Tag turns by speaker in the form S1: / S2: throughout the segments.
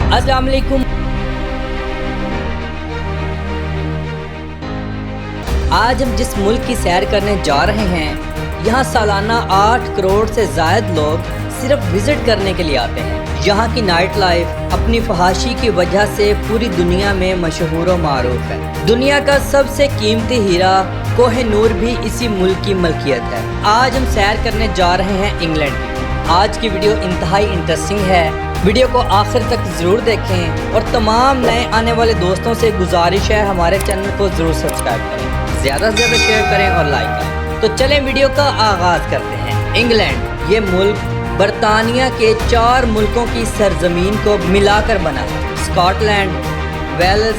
S1: अस्सलाम वालेकुम। आज हम जिस मुल्क की सैर करने जा रहे हैं, यहाँ सालाना 8 करोड़ से ज़ायद लोग सिर्फ विज़िट करने के लिए आते हैं। यहाँ की नाइट लाइफ अपनी फहाशी की वजह से पूरी दुनिया में मशहूर व मारूफ है। दुनिया का सबसे कीमती हीरा कोह नूर भी इसी मुल्क की मलकियत है। आज हम सैर करने जा रहे हैं इंग्लैंड की। आज की वीडियो इंतहाई इंटरेस्टिंग है। वीडियो को आखिर तक ज़रूर देखें और तमाम नए आने वाले दोस्तों से गुजारिश है हमारे चैनल को ज़रूर सब्सक्राइब करें, ज़्यादा से ज़्यादा शेयर करें और लाइक करें। तो चलें वीडियो का आगाज़ करते हैं। इंग्लैंड ये मुल्क बरतानिया के 4 मुल्कों की सरजमीन को मिलाकर बना है। स्कॉटलैंड, वेल्स,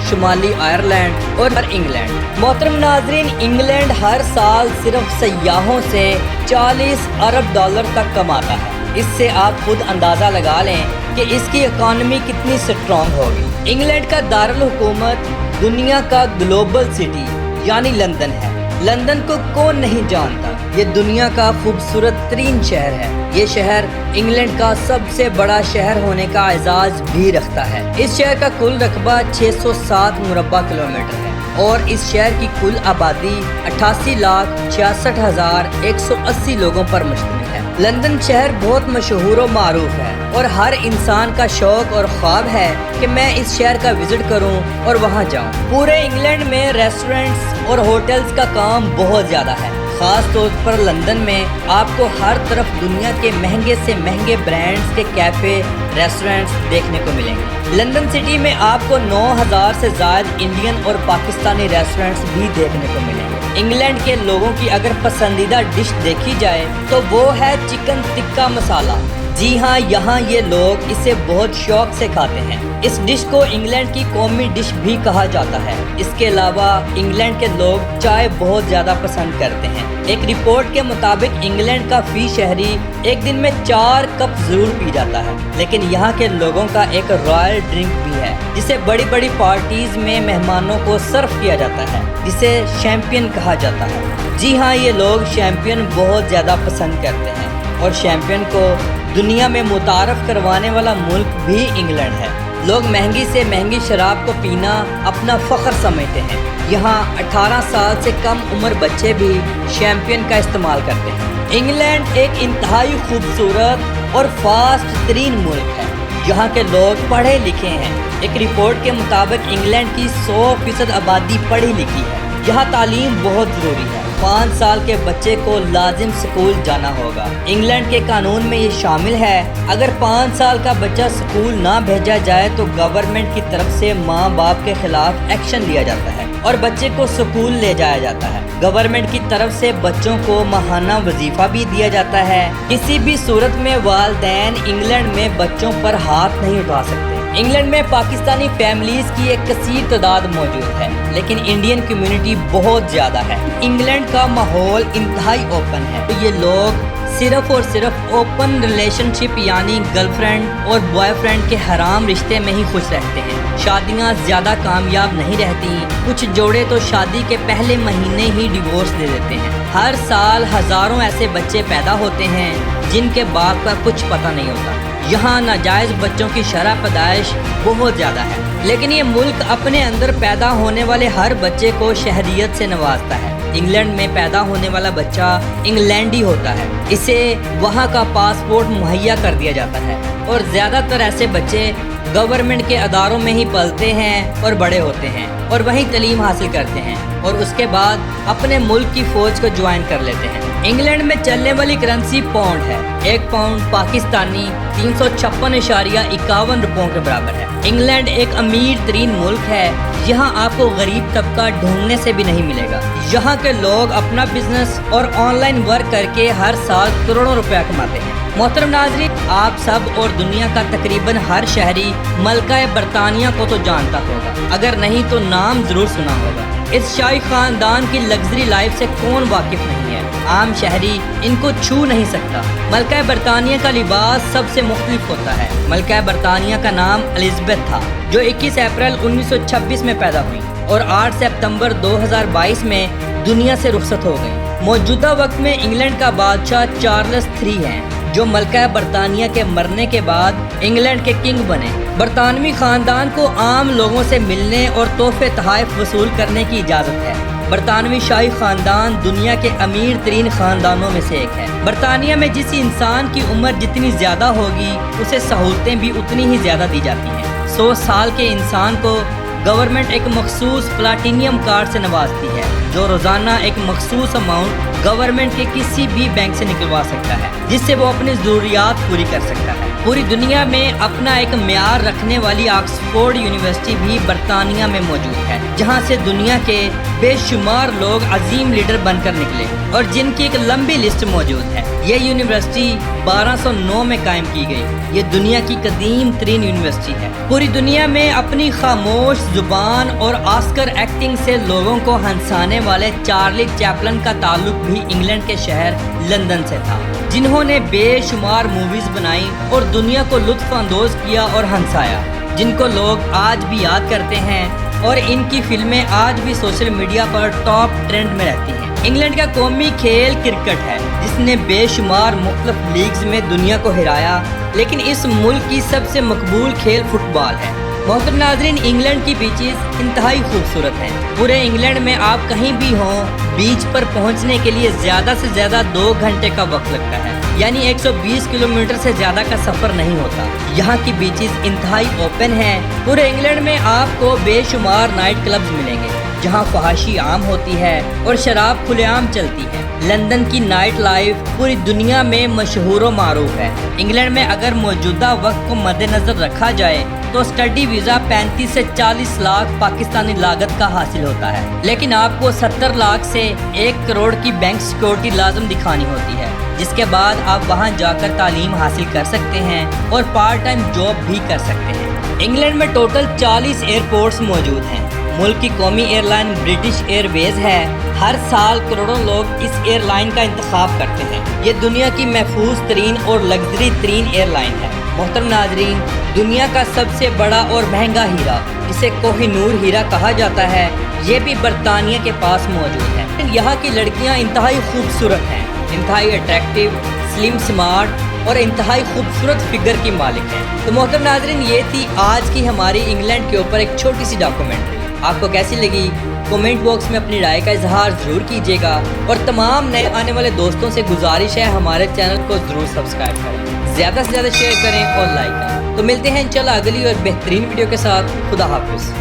S1: शुमाली आयरलैंड और इंग्लैंड। मोहतरम नाजरीन, इंग्लैंड हर साल सिर्फ सयाहों से 40 अरब डॉलर तक कमाता है। इससे आप खुद अंदाज़ा लगा लें कि इसकी इकॉनमी कितनी स्ट्रॉन्ग होगी। इंग्लैंड का दारुल हुकूमत दुनिया का ग्लोबल सिटी यानी लंदन है। लंदन को कौन नहीं जानता, ये दुनिया का खूबसूरत तरीन शहर है। ये शहर इंग्लैंड का सबसे बड़ा शहर होने का एजाज़ भी रखता है। इस शहर का कुल रकबा 607 मुरब्बा किलोमीटर है और इस शहर की कुल आबादी 88,66,180 लोगों पर मुश्तमिल है। लंदन शहर बहुत मशहूर और मारूफ है और हर इंसान का शौक और ख्वाब है कि मैं इस शहर का विजिट करूं और वहां जाऊं। पूरे इंग्लैंड में रेस्टोरेंट्स और होटल्स का काम बहुत ज़्यादा है। ख़ास तौर पर लंदन में आपको हर तरफ दुनिया के महंगे से महंगे ब्रांड्स के कैफ़े रेस्टोरेंट्स देखने को मिलेंगे। लंदन सिटी में आपको 9,000 से ज़्यादा इंडियन और पाकिस्तानी रेस्टोरेंट्स भी देखने को मिलेंगे। इंग्लैंड के लोगों की अगर पसंदीदा डिश देखी जाए तो वो है चिकन टिक्का मसाला। जी हाँ, यहाँ ये लोग इसे बहुत शौक से खाते हैं। इस डिश को इंग्लैंड की कौमी डिश भी कहा जाता है। इसके अलावा इंग्लैंड के लोग चाय बहुत ज़्यादा पसंद करते हैं। एक रिपोर्ट के मुताबिक इंग्लैंड का फी शहरी एक दिन में 4 कप ज़रूर पी जाता है। लेकिन यहाँ के लोगों का एक रॉयल ड्रिंक भी है जिसे बड़ी बड़ी पार्टीज़ में मेहमानों को सर्व किया जाता है, जिसे शैम्पियन कहा जाता है। जी हाँ, ये लोग शैम्पियन बहुत ज़्यादा पसंद करते हैं और शैम्पियन को दुनिया में मुतारफ़ करवाने वाला मुल्क भी इंग्लैंड है। लोग महंगी से महंगी शराब को पीना अपना फ़ख्र समझते हैं। यहाँ 18 साल से कम उम्र बच्चे भी शैम्पियन का इस्तेमाल करते हैं। इंग्लैंड एक इंतहाई खूबसूरत और फास्ट तरीन मुल्क है। यहाँ के लोग पढ़े लिखे हैं। एक रिपोर्ट के मुताबिक इंग्लैंड की 100% आबादी पढ़ी लिखी है। यहाँ तालीम बहुत ज़रूरी है। 5 साल के बच्चे को लाजिम स्कूल जाना होगा। इंग्लैंड के कानून में ये शामिल है, अगर 5 साल का बच्चा स्कूल ना भेजा जाए तो गवर्नमेंट की तरफ से माँ बाप के खिलाफ एक्शन लिया जाता है और बच्चे को स्कूल ले जाया जाता है। गवर्नमेंट की तरफ से बच्चों को माहाना वजीफा भी दिया जाता है। किसी भी सूरत में वालिदैन इंग्लैंड में बच्चों पर हाथ नहीं उठा सकते। इंग्लैंड में पाकिस्तानी फैमिलीज़ की एक कसीर तादाद मौजूद है, लेकिन इंडियन कम्युनिटी बहुत ज़्यादा है। इंग्लैंड का माहौल इंतहाई ओपन है, तो ये लोग सिर्फ और सिर्फ ओपन रिलेशनशिप यानी गर्लफ्रेंड और बॉयफ्रेंड के हराम रिश्ते में ही खुश रहते हैं। शादियां ज़्यादा कामयाब नहीं रहती। कुछ जोड़े तो शादी के पहले महीने ही डिवोर्स दे देते हैं। हर साल हज़ारों ऐसे बच्चे पैदा होते हैं जिनके बाप का कुछ पता नहीं होता। यहाँ नाजायज़ बच्चों की शरह पैदाइश बहुत ज़्यादा है, लेकिन ये मुल्क अपने अंदर पैदा होने वाले हर बच्चे को शहरियत से नवाजता है। इंग्लैंड में पैदा होने वाला बच्चा इंग्लैंडी होता है, इसे वहाँ का पासपोर्ट मुहैया कर दिया जाता है और ज़्यादातर ऐसे बच्चे गवर्नमेंट के अदारों में ही पलते हैं और बड़े होते हैं और वहीं तालीम हासिल करते हैं और उसके बाद अपने मुल्क की फ़ौज को ज्वाइन कर लेते हैं। इंग्लैंड में चलने वाली करेंसी पाउंड है। 1 पाउंड पाकिस्तानी 356.51 रुपयों के बराबर है। इंग्लैंड एक अमीर तरीन मुल्क है। यहाँ आपको गरीब तबका ढूंढने से भी नहीं मिलेगा। यहाँ के लोग अपना बिजनेस और ऑनलाइन वर्क करके हर साल करोड़ों रुपया कमाते हैं। मोहतरम नाज़रीन, आप सब और दुनिया का तकरीबन हर शहरी मलका बरतानिया को तो जानता होगा, अगर नहीं तो नाम ज़रूर सुना होगा। इस शाही ख़ानदान की लग्जरी लाइफ से कौन वाकिफ़ नहीं है। आम शहरी इनको छू नहीं सकता। मलका बरतानिया का लिबास सबसे मुख्तलिफ होता है। मलका बरतानिया का नाम एलिज़ाबेथ था, जो 21 अप्रैल 1926 में पैदा हुई और 8 सितंबर 2022 में दुनिया से रुखसत हो गई। मौजूदा वक्त में इंग्लैंड का बादशाह चार्ल्स III हैं, جو ملکہ برطانیہ کے مرنے کے بعد انگلینڈ کے کنگ بنے۔ برطانوی خاندان کو عام لوگوں سے ملنے اور تحفے تحائف وصول کرنے کی اجازت ہے۔ برطانوی شاہی خاندان دنیا کے امیر ترین خاندانوں میں سے ایک ہے۔ برطانیہ میں جس انسان کی عمر جتنی زیادہ ہوگی اسے سہولتیں بھی اتنی ہی زیادہ دی جاتی ہیں۔ 100 سال کے انسان کو گورنمنٹ ایک مخصوص پلاٹینیم کارڈ سے نوازتی ہے جو روزانہ ایک مخصوص اماؤنٹ گورنمنٹ کے کسی بھی بینک سے نکلوا سکتا ہے، جس سے وہ اپنی ضروریات پوری کر سکتا ہے۔ پوری دنیا میں اپنا ایک معیار رکھنے والی آکسفورڈ یونیورسٹی بھی برطانیہ میں موجود ہے، جہاں سے دنیا کے بے شمار لوگ عظیم لیڈر بن کر نکلے اور جن کی ایک لمبی لسٹ موجود ہے۔ یہ یونیورسٹی 1209 میں قائم کی گئی۔ یہ دنیا کی قدیم ترین یونیورسٹی ہے۔ پوری دنیا میں اپنی خاموش زبان اور آسکر ایکٹنگ سے لوگوں کو ہنسانے والے چارلی چیپلن کا تعلق بھی انگلینڈ کے شہر لندن سے تھا، جنہوں نے بے شمار موویز بنائی اور دنیا کو لطف اندوز کیا اور ہنسایا، جن کو لوگ آج بھی یاد کرتے ہیں اور ان کی فلمیں آج بھی سوشل میڈیا پر ٹاپ ٹرینڈ میں رہتی ہیں۔ انگلینڈ کا قومی کھیل کرکٹ ہے، جس نے بے شمار مختلف لیگز میں دنیا کو ہرایا، لیکن اس ملک کی سب سے مقبول کھیل فٹ بال ہے۔ محترم ناظرین، انگلینڈ کی بیچز انتہائی خوبصورت ہیں۔ پورے انگلینڈ میں آپ کہیں بھی ہوں، بیچ پر پہنچنے کے لیے زیادہ سے زیادہ 2 گھنٹے کا وقت لگتا ہے، یعنی 120 کلومیٹر سے زیادہ کا سفر نہیں ہوتا۔ یہاں کی بیچز انتہائی اوپن ہیں۔ پورے انگلینڈ میں آپ کو بے شمار نائٹ کلبز ملیں گے جہاں فحاشی عام ہوتی ہے اور شراب کھلے عام چلتی ہے۔ لندن کی نائٹ لائف پوری دنیا میں مشہور و معروف ہے۔ انگلینڈ میں اگر موجودہ وقت کو مد نظر رکھا جائے تو اسٹڈی ویزا 35 سے 40 لاکھ پاکستانی لاگت کا حاصل ہوتا ہے، لیکن آپ کو 70 لاکھ سے 1 کروڑ کی بینک سیکورٹی لازم دکھانی ہوتی ہے، جس کے بعد آپ وہاں جا کر تعلیم حاصل کر سکتے ہیں اور پارٹ ٹائم جاب بھی کر سکتے ہیں۔ انگلینڈ میں ٹوٹل 40 ایئرپورٹس موجود ہیں۔ ملک کی قومی ایئر لائن برٹش ایئر ویز ہے۔ ہر سال کروڑوں لوگ اس ایئر لائن کا انتخاب کرتے ہیں۔ یہ دنیا کی محفوظ ترین اور لگژری ترین ایئر لائن ہے۔ محترم ناظرین، دنیا کا سب سے بڑا اور مہنگا ہیرا، جسے کوہ نور ہیرا کہا جاتا ہے، یہ بھی برطانیہ کے پاس موجود ہے۔ یہاں کی لڑکیاں انتہائی خوبصورت ہیں، انتہائی اٹریکٹیو، سلم سمارٹ اور انتہائی خوبصورت فگر کی مالک ہیں۔ تو محترم ناظرین، یہ تھی آج کی ہماری انگلینڈ کے اوپر ایک چھوٹی سی ڈاکومنٹری۔ آپ کو کیسی لگی؟ کومنٹ باکس میں اپنی رائے کا اظہار ضرور کیجیے گا، اور تمام نئے آنے والے دوستوں سے گزارش ہے ہمارے چینل کو ضرور سبسکرائب کریں، زیادہ سے زیادہ شیئر کریں اور لائک کریں۔ تو ملتے ہیں انشاءاللہ اگلی اور بہترین ویڈیو کے ساتھ۔ خدا حافظ۔